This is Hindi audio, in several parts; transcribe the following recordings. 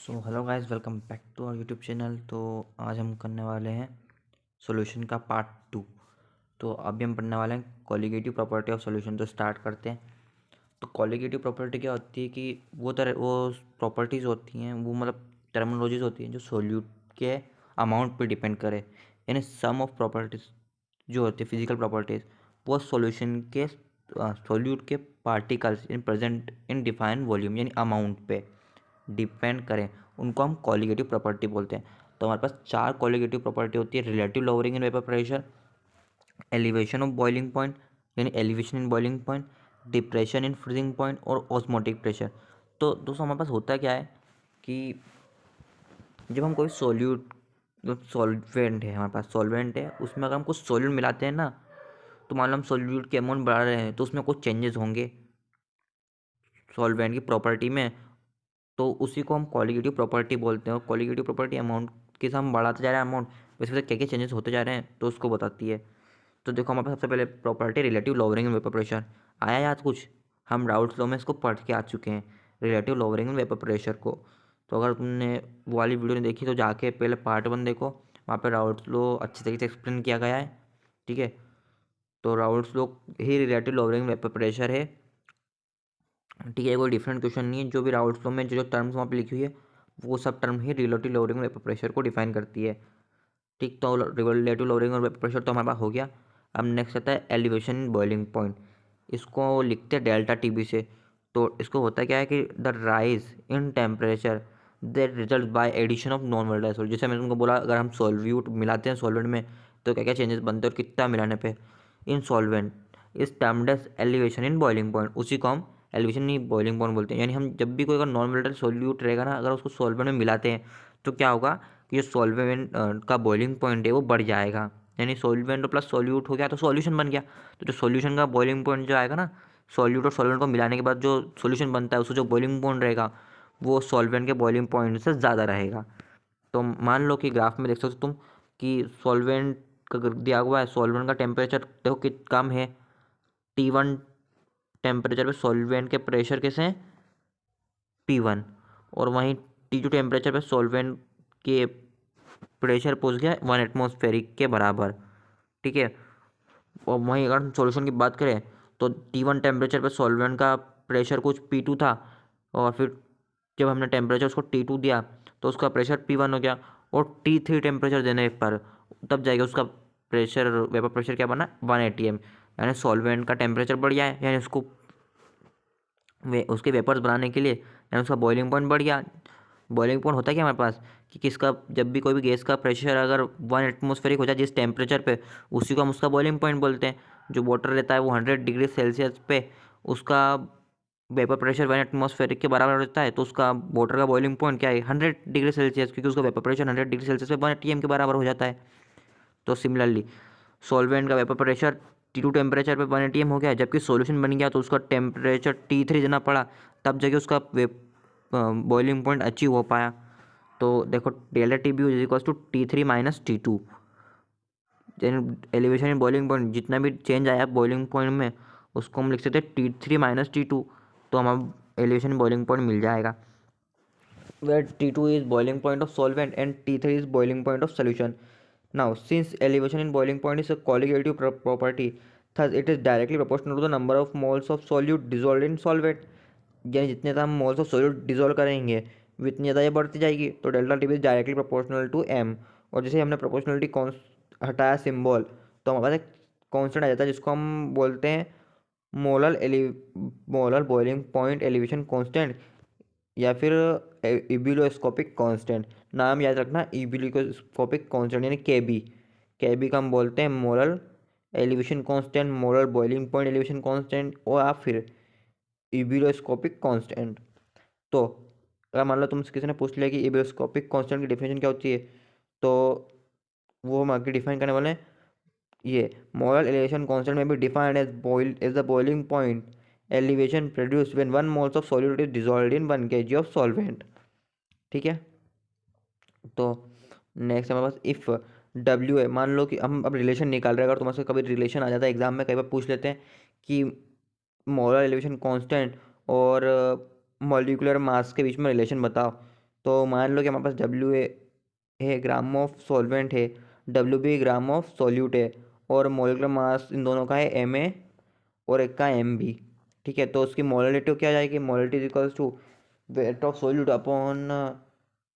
So hello guys, welcome back to our YouTube channel. तो आज हम करने वाले हैं सॉल्यूशन का पार्ट 2। तो अभी हम पढ़ने वाले हैं कॉलिगेटिव प्रॉपर्टी ऑफ सॉल्यूशन। तो स्टार्ट करते हैं। तो कॉलिगेटिव प्रॉपर्टी क्या होती है कि वो प्रॉपर्टीज़ होती हैं, वो मतलब टर्मिनोलॉजीज होती हैं जो सॉल्यूट के अमाउंट पे डिपेंड करे। यानी सम ऑफ प्रॉपर्टीज जो होती है फिजिकल प्रॉपर्टीज़, वो सॉल्यूशन के सॉल्यूट के particles in present in define volume यानी अमाउंट पे डिपेंड करें, उनको हम कॉलिगेटिव प्रॉपर्टी बोलते हैं। तो हमारे पास 4 कॉलिगेटिव प्रॉपर्टी होती है: relative lowering in vapour pressure, elevation of boiling point यानी elevation in boiling point, depression in freezing point और ऑस्मोटिक प्रेशर। तो दोस्तों हमारे पास होता क्या है कि जब हम कोई सॉल्वेंट है, हमारे पास सॉल्वेंट है, उसमें अगर हम कुछ सॉल्यूट मिलाते हैं ना, तो मान लो हम सॉल्यूट की अमाउंट बढ़ा रहे हैं तो उसमें कुछ चेंजेस होंगे सॉल्वेंट की प्रॉपर्टी में। तो उसी को हम कॉलिगेटिव प्रॉपर्टी बोलते हैं। और कॉलिगेटिव प्रॉपर्टी अमाउंट के साथ हम बढ़ाते जा रहे हैं अमाउंट, वैसे वैसे क्या क्या चेंजेस होते जा रहे हैं तो उसको बताती है। तो देखो हमारे पास सबसे पहले property relative lowering in vapour pressure. आया याद कुछ? हम राउल्स लॉ में इसको पढ़ के आ चुके हैं, relative lowering in vapour pressure को। तो अगर तुमने वो वाली वीडियो नहीं देखी तो जाके पहले पार्ट 1 देखो, वहाँ पर राउल्स लॉ अच्छी तरीके से एक्सप्लेन किया गया है। ठीक है, तो राउल्स लॉ ही रिलेटिव लोअरिंग वेपर प्रेशर है। ठीक है, कोई डिफरेंट क्वेश्चन नहीं है। जो भी राउल्स लॉ में जो जो टर्म्स वहाँ पे लिखी हुई है, वो सब टर्म ही रिलेटिव लोअरिंग वेपर प्रेशर को डिफाइन करती है। ठीक, तो रिलेटिव लोअरिंग और वेपर प्रेशर तो हमारे पास हो गया। अब नेक्स्ट आता है एलिवेशन इन बॉइलिंग पॉइंट। इसको लिखते हैं डेल्टा टीबी से। तो इसको होता क्या है कि the rise in temperature that result by addition of non volatile solute. जैसे मैंने तुमको बोला, अगर हम सॉल्व्यूट मिलाते हैं सॉल्वेंट में तो क्या क्या चेंजेस बनते हैं और कितना मिलाने पे। In solvent is termed as elevation in boiling point, उसी को हम एलिवेशन नहीं बॉइलिंग पॉइंट बोलते हैं। यानी हम जब भी कोई अगर नॉन वोलेटाइल सॉल्यूट रहेगा ना, अगर उसको सॉल्वेंट में मिलाते हैं तो क्या होगा कि जो सॉल्वेंट का बॉइलिंग पॉइंट है वो बढ़ जाएगा। यानी सॉल्वेंट प्लस सॉल्यूट हो गया तो सॉल्यूशन बन गया। तो जो सॉल्यूशन का बॉइलिंग पॉइंट जो आएगा ना, सॉल्यूट और सॉल्वेंट को मिलाने के बाद जो सॉल्यूशन बनता है, उसका जो बॉइलिंग पॉइंट रहेगा वो सॉल्वेंट के बॉइलिंग पॉइंट से ज़्यादा रहेगा। तो मान लो कि ग्राफ में देख सकते हो तुम कि सॉल्वेंट का दिया हुआ है, सॉल्वेंट का टेम्परेचर देखो कि कम है, T1 टेम्परेचर पे सॉल्वेंट के प्रेशर कैसे हैं P1, और वहीं T2 टेम्परेचर पे सॉल्वेंट के प्रेशर पहुंच गया 1 एटमॉस्फेरिक के बराबर। ठीक है, और वहीं अगर हम सॉल्यूशन की बात करें तो T1 टेम्परेचर पे सॉल्वेंट का प्रेशर कुछ P2 था, और फिर जब हमने टेम्परेचर उसको T2 दिया तो उसका प्रेशर P1 हो गया, और T3 टेम्परेचर देने पर तब जाएगा उसका प्रेशर, वेपर प्रेशर क्या बना 1 atm। यानी सॉल्वेंट का टेम्परेचर बढ़ गया है, यानी उसको उसके वेपर्स बनाने के लिए यानी उसका बॉइलिंग पॉइंट बढ़ गया। बॉइलिंग पॉइंट होता है क्या हमारे पास कि किसका, जब भी कोई भी गैस का प्रेशर अगर 1 एटमॉस्फेरिक हो जाए जिस टेम्परेचर पे, उसी को हम उसका बॉइलिंग पॉइंट बोलते हैं। जो वाटर रहता है वो 100 डिग्री सेल्सियस पे उसका वेपर प्रेशर 1 एटमॉस्फेरिक के बराबर रहता है, तो उसका वाटर का बॉइलिंग पॉइंट क्या है 100 डिग्री सेल्सियस, क्योंकि उसका वेपर प्रेशर 100 डिग्री सेल्सियस पे 1 atm के बराबर हो जाता है। तो सिमिलरली सॉल्वेंट का वेपर प्रेशर T2 टेम्परेचर पे 1 atm हो गया, जबकि सॉल्यूशन बन गया तो उसका टेम्परेचर T3 देना पड़ा, तब जाके उसका बॉइलिंग पॉइंट अचीव हो पाया। तो देखो delta T B is equal to T3 minus T2। Elevation in boiling point जितना भी चेंज आया बॉइलिंग पॉइंट में, उसको हम लिख सकते हैं T3 माइनस T2, तो हमें एलिवेशन बॉइलिंग पॉइंट मिल जाएगा। where T2 is boiling point of solvent and T3 is boiling point of solution. Now, since elevation in boiling point is a colligative property, thus it is directly proportional to the number of moles of solute dissolved in solvent. यानी जितने ज़्यादा हम मोल्स ऑफ सोल्यूट डिजोल्व करेंगे उतनी ज़्यादा ये बढ़ती जाएगी। तो delta T is directly proportional to M. और जैसे हमने प्रोपोर्शनलिटी हटाया सिंबल, तो हमारे पास एक कॉन्स्टेंट आ जाता है जिसको हम बोलते हैं molar boiling point elevation constant, या फिर इबिलोस्कोपिक कांस्टेंट। नाम याद रखना, इबिलोस्कोपिक कांस्टेंट यानी के बी का हम बोलते हैं molar elevation constant, molar boiling point elevation constant, और या फिर इबिलोस्कोपिक कांस्टेंट। तो अगर मान लो तुमसे किसी ने पूछ लिया कि इबिलोस्कोपिक कांस्टेंट की डेफिनेशन क्या होती है, तो वो हम आगे डिफाइन करने वाले हैं। ये मोलर एलिवेशन कांस्टेंट में भी defined as the boiling point elevation produced when 1 moles of solute is dissolved in 1 kg of solvent। ठीक है, तो नेक्स्ट हमारे पास इफ़ डब्ल्यू है। मान लो कि हम अब रिलेशन निकाल रहे हैं, अगर तुम्हारे से कभी रिलेशन आ जाता है एग्जाम में, कई बार पूछ लेते हैं कि मोलर एलिवेशन कांस्टेंट और मॉलिक्यूलर मास के बीच में रिलेशन बताओ। तो मान लो कि हमारे पास डब्ल्यू ए है ग्राम ऑफ सॉल्वेंट है, W B gram of solute है, और मोलिकुलर मास इन दोनों का है एम ए और एक का एम बी। ठीक है, तो उसकी मोलरिटी क्या जाएगी, molarity is equals to weight of solute upon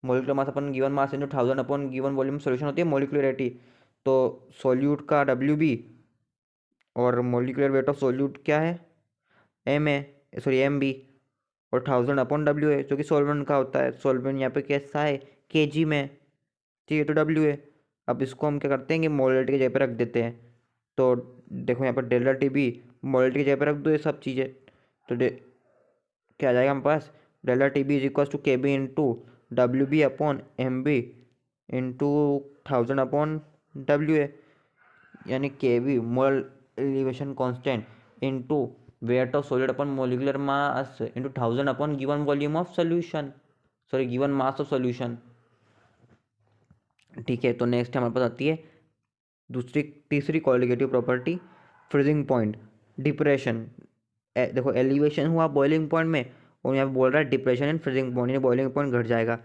molecular mass upon given mass into 1000 upon given volume solution होती है मोलिकुलरिटी। तो सॉल्यूट का डब्ल्यू बी और मोलिकुलर वेट ऑफ सॉल्यूट क्या है, M A, sorry M B, और 1000 अपॉन डब्ल्यू ए जो कि सॉल्वेंट का होता है। सॉल्वेंट यहाँ पे कैसा है, के जी में। ठीक है, तो डब्ल्यू ए। अब इसको हम क्या करते हैं कि मोलरिटी की जगह पे रख देते हैं। तो देखो यहाँ पर डेल्टा टी बी मोलरिटी की जगह पे रख दो ये सब चीज़ें। तो क्या आ जाएगा हमारे पास, delta T B is equal to K B into W B upon M B into 1000 upon W A, यानी K B mole elevation constant into weight of solid upon molecular mass into 1000 upon given volume of solution, sorry given mass of solution. ठीक है, तो नेक्स्ट हमारे पास आती है तीसरी qualitative property, freezing point, depression. देखो एलिवेशन हुआ बॉइलिंग पॉइंट में, और यहाँ पे बोल रहा है डिप्रेशन इन फ्रीजिंग पॉइंट, यानी बॉइलिंग पॉइंट घट जाएगा।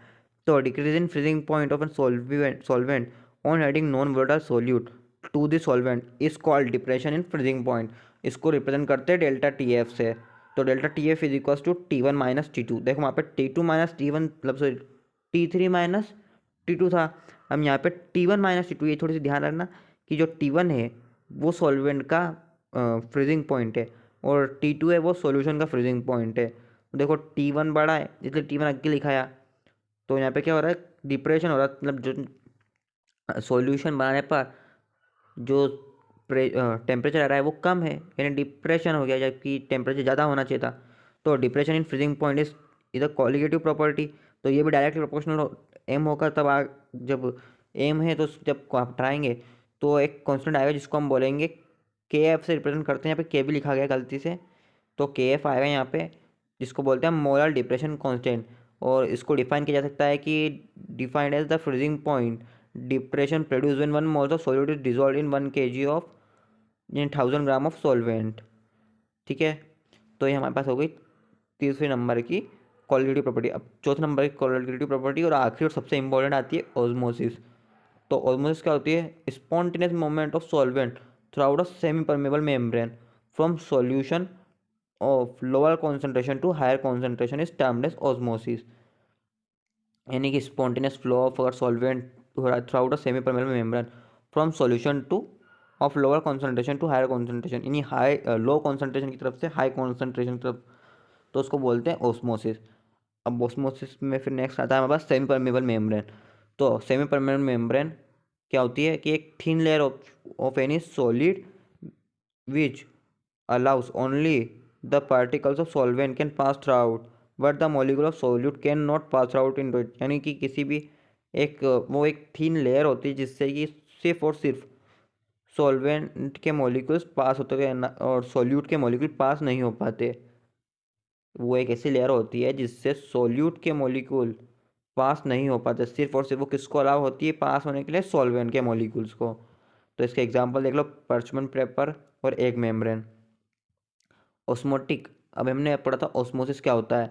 तो decrease in freezing point of an solvent on adding non volatile solute to the solvent is called depression in freezing point. इसको रिप्रेजेंट करते हैं डेल्टा टी एफ से। तो delta T F is equal to T one minus T two. देखो वहाँ पे T two minus T one मतलब sorry T three minus T to था। हम यहाँ पे T one minus T two, ये थोड़ी सी ध्यान रखना कि जो टी वन है वो सॉल्वेंट का फ्रीजिंग पॉइंट है, और टी टू है वो सॉल्यूशन का फ्रीजिंग पॉइंट है। तो देखो टी वन बड़ा है इसलिए टी वन आगे लिखाया। तो यहाँ पे क्या हो रहा है, डिप्रेशन हो रहा है, मतलब जो सॉल्यूशन बनाने पर जो टेम्परेचर आ रहा है वो कम है, यानी डिप्रेशन हो गया, जबकि टेम्परेचर ज़्यादा होना चाहिए था। तो depression in freezing point is इधर कॉलिगेटिव प्रॉपर्टी। तो ये भी डायरेक्टली प्रोपोर्शनल एम होकर तब जब एम है तो जब आप हटाएंगे तो एक कांस्टेंट आएगा जिसको हम बोलेंगे के एफ से रिप्रेजेंट करते हैं। यहाँ पे के भी लिखा गया गलती से, तो के एफ आएगा यहाँ पे, जिसको बोलते हैं मोलर डिप्रेशन कांस्टेंट। और इसको डिफाइन किया जा सकता है कि defined as the freezing point depression produce when 1 mole of solute is dissolve in 1 kg of 1000 gram of solvent. ठीक है, तो ये हमारे पास हो गई तीसरे नंबर की क्वालिटेटिव प्रॉपर्टी। अब चौथे नंबर की क्वालिटेटिव प्रॉपर्टी और आखिरी और सबसे इंपॉर्टेंट आती है ऑस्मोसिस। तो ऑस्मोसिस क्या होती है, spontaneous movement of solvent through out a semi permeable membrane from solution of lower concentration to higher concentration is termed as osmosis. यानी कि स्पॉन्टेनियस फ्लो ऑफ अगर सॉल्वेंट हो रहा है through out a semi permeable membrane from solution to of lower concentration to higher concentration, यानी हाई लो कॉन्सेंट्रेशन की तरफ से हाई कॉन्सेंट्रेशन की तरफ, तो उसको बोलते हैं ऑस्मोसिस। अब ऑस्मोसिस में फिर नेक्स्ट आता है हमारे पास सेमी परमेबल मेम्ब्रेन। तो सेमी परमेबल मेम्ब्रेन क्या होती है कि एक thin layer of any solid which allow us only the particles of solvent can pass through out but the molecule of solute can not pass out in it. यानी कि किसी भी एक वो एक थिन लेयर होती है जिससे कि सिर्फ और सिर्फ सॉल्वेंट के मॉलिक्यूल्स पास होते हैं और सॉल्यूट के मॉलिक्यूल पास नहीं हो पाते। वो एक ऐसी लेयर होती है जिससे सॉल्यूट के मॉलिक्यूल पास नहीं हो पाते, सिर्फ और सिर्फ वो किसको अलाउ होती है पास होने के लिए, सॉल्वेंट के मॉलिक्यूल्स को। तो इसके एग्जांपल देख लो, पर्चमेंट पेपर और एग मेम्ब्रेन। ऑस्मोटिक, अब हमने पढ़ा था ऑस्मोसिस क्या होता है।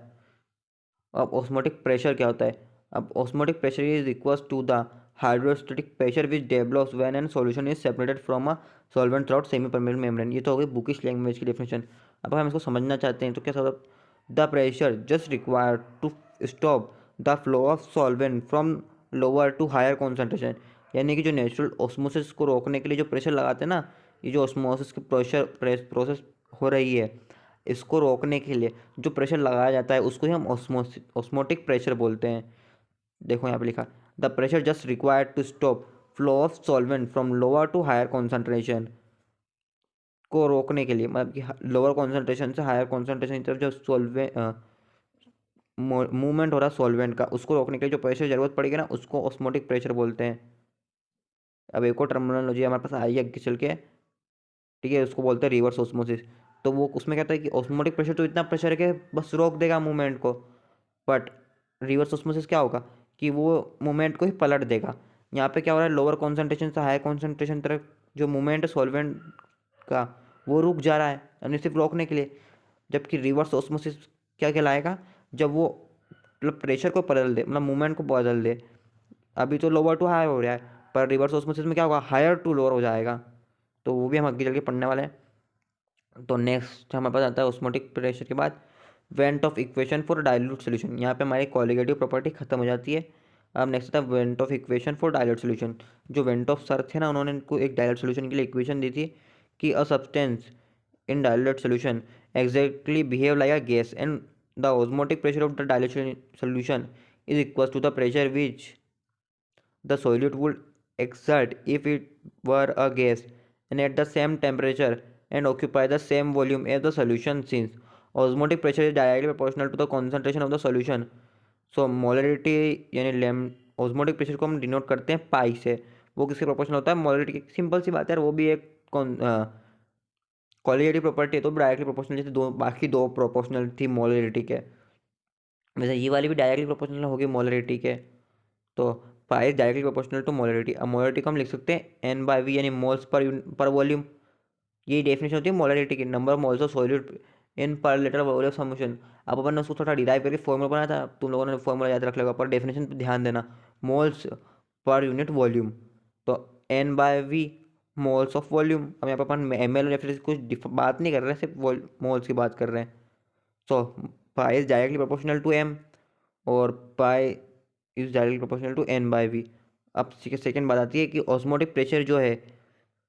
अब ऑस्मोटिक प्रेशर क्या होता है। अब osmotic pressure is equals to the hydrostatic pressure which develops when an solution is separated from a solvent through out semi permeable membrane. ये तो हो गई बुकिश लैंग्वेज की डेफिनेशन। अब हम इसको समझना चाहते हैं तो क्या मतलब, the pressure just required to stop the flow of solvent from lower to higher concentration. यानी कि जो नेचुरल ऑस्मोसिस को रोकने के लिए जो प्रेशर लगाते हैं ना, ये जो ऑस्मोसिस की प्रोसेस हो रही है, इसको रोकने के लिए जो प्रेशर लगाया जाता है उसको ही हम ऑस्मोटिक प्रेशर बोलते हैं। देखो यहाँ पे लिखा, the pressure just required to stop flow of solvent from lower to higher concentration, को रोकने के लिए, मतलब कि लोअर कॉन्सेंट्रेशन से हायर कॉन्सेंट्रेशन की तरफ जो मूवमेंट हो रहा है सॉल्वेंट का, उसको रोकने के लिए जो प्रेशर जरूरत पड़ेगी ना, उसको ऑस्मोटिक प्रेशर बोलते हैं। अब एक और टर्मिनोलॉजी हमारे पास आई है आगे चल के, ठीक है, उसको बोलते हैं रिवर्स ऑस्मोसिस। तो वो उसमें कहता है कि ऑस्मोटिक प्रेशर तो इतना प्रेशर है कि बस रोक देगा मूवमेंट को, बट रिवर्स ऑस्मोसिस क्या होगा कि वो मूवमेंट को ही पलट देगा। यहाँ पे क्या हो रहा है, लोअर कॉन्सेंट्रेशन से हायर कॉन्सेंट्रेशन तरफ जो मूवमेंट है सॉल्वेंट का वो रुक जा रहा है, यानी सिर्फ रोकने के लिए। जबकि रिवर्स ऑस्मोसिस क्या कहलाएगा, जब वो मतलब प्रेशर को बदल दे, मतलब मूवमेंट को बदल दे। अभी तो लोअर टू हायर हो रहा है, पर रिवर्स ऑस्मोसिस में क्या होगा, हायर टू लोअर हो जाएगा। तो वो भी हम आगे चल के पढ़ने वाले हैं। तो नेक्स्ट हमारे पास आता है ऑस्मोटिक प्रेशर के बाद went of equation for dilute solution. यहाँ पे हमारी कॉलिगेटिव प्रॉपर्टी खत्म हो जाती है। अब नेक्स्ट आता है went of equation for dilute solution. जो वेंट ऑफ सर थे ना, उन्होंने इनको एक डाइल्यूट सोल्यूशन के लिए इक्वेशन दी थी कि a substance in dilute solution exactly behave like a gas, and the osmotic pressure of the dilute solution is equal to the pressure which the solute would exert if it were a gas and at the same temperature and occupy the same volume as the solution. Since osmotic pressure is directly proportional to the concentration of the solution, so molarity यानी लैम ऑस्मोटिक प्रेशर को हम डिनोट करते हैं पाई से। वो किसके प्रोपोर्शनल होता है, मोलरिटी की। सिंपल सी बात है यार, वो भी एक कॉलिगेटिव प्रॉपर्टी है तो डायरेक्टली प्रोपोर्शनल, जैसे दो बाकी दो प्रोपोर्शनल थी मोलरिटी के, वैसे ये वाली भी डायरेक्टली प्रोपोर्शनल होगी मोलरिटी के। तो पाई डायरेक्टली प्रोपोर्शनल टू मोलरिटी। अब मोलरिटी को हम लिख सकते हैं एन बाई वी, यानी मोल्स पर वॉल्यूम। यही डेफिनेशन होती है मोलरिटी की, number of moles of solute in पर लीटर वॉल्यूम सॉल्यूशन। अब अपन ने उसको थोड़ा डिराइव करके फॉर्मूला बनाया था, तुम लोगों ने फॉर्मूला याद रख लेगा, पर डेफिनेशन पे ध्यान देना, मोल्स पर यूनिट वॉल्यूम। तो N by V moles of volume. अब यहाँ पर अपन एम एल रेफरेंस कुछ बात नहीं कर रहे हैं, सिर्फ मोल्स की बात कर रहे हैं। So pi is directly proportional to M और pi is directly proportional to N by V. अब सेकेंड बात आती है कि ऑस्मोटिक प्रेशर जो है,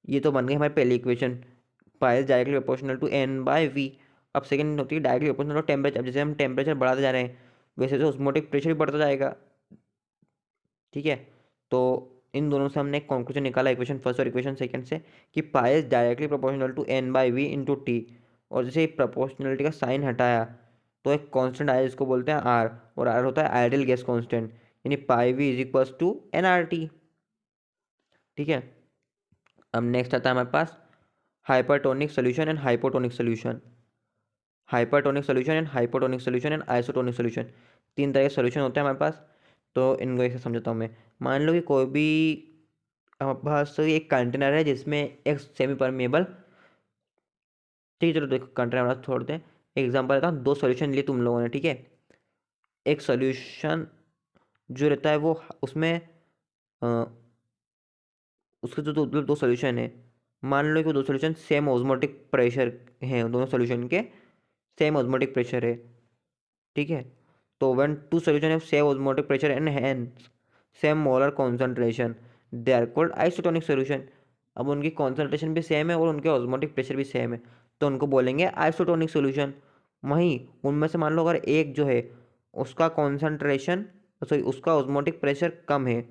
ये तो बन गई हमारी पहली equation, pi is directly proportional to N by V. अब सेकेंड होती है डायरेक्टली प्रोपोर्शनल टू टेम्परेचर। जैसे हम टेम्परेचर बढ़ाते जा रहे हैं, वैसे तो ऑस्मोटिक प्रेशर भी बढ़ता जाएगा, ठीक है। तो इन दोनों से हमने एक कंक्लूजन निकाला इक्वेशन फर्स्ट और इक्वेशन सेकंड से, कि pi is directly proportional to N by V into T. और जैसे प्रोपोर्शनलिटी का साइन हटाया तो एक कांस्टेंट आया जिसको बोलते हैं आर, और आर होता है आइडियल गैस कांस्टेंट, यानी pi V is equals to N R T, ठीक है। अब नेक्स्ट आता है हमारे पास hypertonic solution and hypotonic solution. Hypertonic solution and hypotonic solution and isotonic solution, तीन तरह के सोल्यूशन होते हैं हमारे पास। तो इनको एक से समझाता हूँ मैं। मान लो कि कोई भी हमारे पास एक कंटेनर है जिसमें एक सेमी परमेबल, ठीक है, चलो देखो कंटेनर वाला छोड़ दें, एग्जांपल देता हूँ। दो सॉल्यूशन लिए तुम लोगों ने, ठीक है। एक सॉल्यूशन जो रहता है वो उसमें अ, उसके जो दो सॉल्यूशन है, मान लो कि वो दो सॉल्यूशन सेम ऑस्मोटिक प्रेशर हैं, दोनों सॉल्यूशन के सेम ऑस्मोटिक प्रेशर है, ठीक है। तो when two solution have same osmotic pressure and hence same molar concentration, they are called isotonic solution. अब उनकी कॉन्सेंट्रेशन भी सेम है और उनके ऑस्मोटिक प्रेशर भी सेम है, तो उनको बोलेंगे आइसोटोनिक सॉल्यूशन। वहीं उनमें से मान लो अगर एक जो है उसका कॉन्सेंट्रेशन, सॉरी उसका ऑस्मोटिक प्रेशर कम है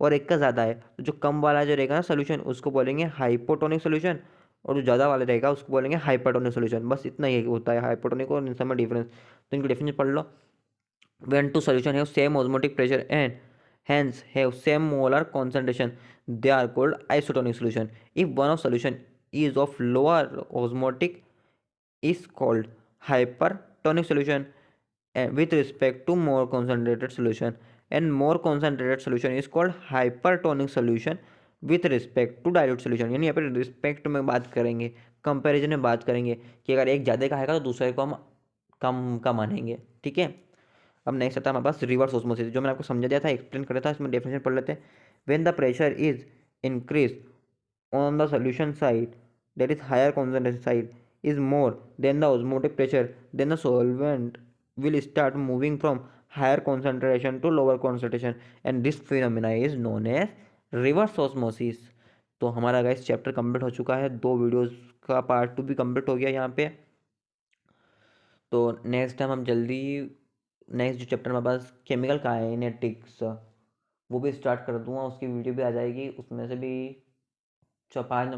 और एक का ज़्यादा है, तो जो कम वाला जो रहेगा ना सोल्यूशन उसको बोलेंगे हाइपोटोनिक सोल्यूशन, और जो ज़्यादा वाला रहेगा उसको बोलेंगे हाइपरटोनिक सोल्यूशन। बस इतना ही होता है हाइपोटोनिक और इन सब में डिफरेंस। तो इनकी डेफिनेशन पढ़ लो। When two solutions have same osmotic pressure and hence have same molar concentration, they are called isotonic solution. If one of solution is of lower osmotic is called hypertonic solution, and with respect to more concentrated solution, and more concentrated solution is called hypertonic solution with respect to dilute solution। यानी यहाँ पे रिस्पेक्ट में बात करेंगे, कंपैरिजन में बात करेंगे कि अगर एक ज़्यादा का आएगा तो दूसरे को हम कम का मानेंगे, ठीक है। अब नेक्स्ट आता है हमारे पास रिवर्स ऑस्मोसिस, जो मैंने आपको समझा दिया था, एक्सप्लेन कर रहा था, इसमें डेफिनेशन पढ़ लेते हैं। When the pressure is increase on the solution side, that is higher concentration side is more than the osmotic pressure, then the solvent will start moving from higher concentration to lower concentration, and this phenomena is known as reverse osmosis। तो हमारा गाइस चैप्टर कंप्लीट हो चुका है, दो वीडियोस का पार्ट 2 भी कंप्लीट हो गया यहाँ पे। तो नेक्स्ट टाइम हम जल्दी नेक्स्ट जो चैप्टर हमारे पास केमिकल काइनेटिक्स, वो भी स्टार्ट कर दूंगा, उसकी वीडियो भी आ जाएगी, उसमें से भी 4-5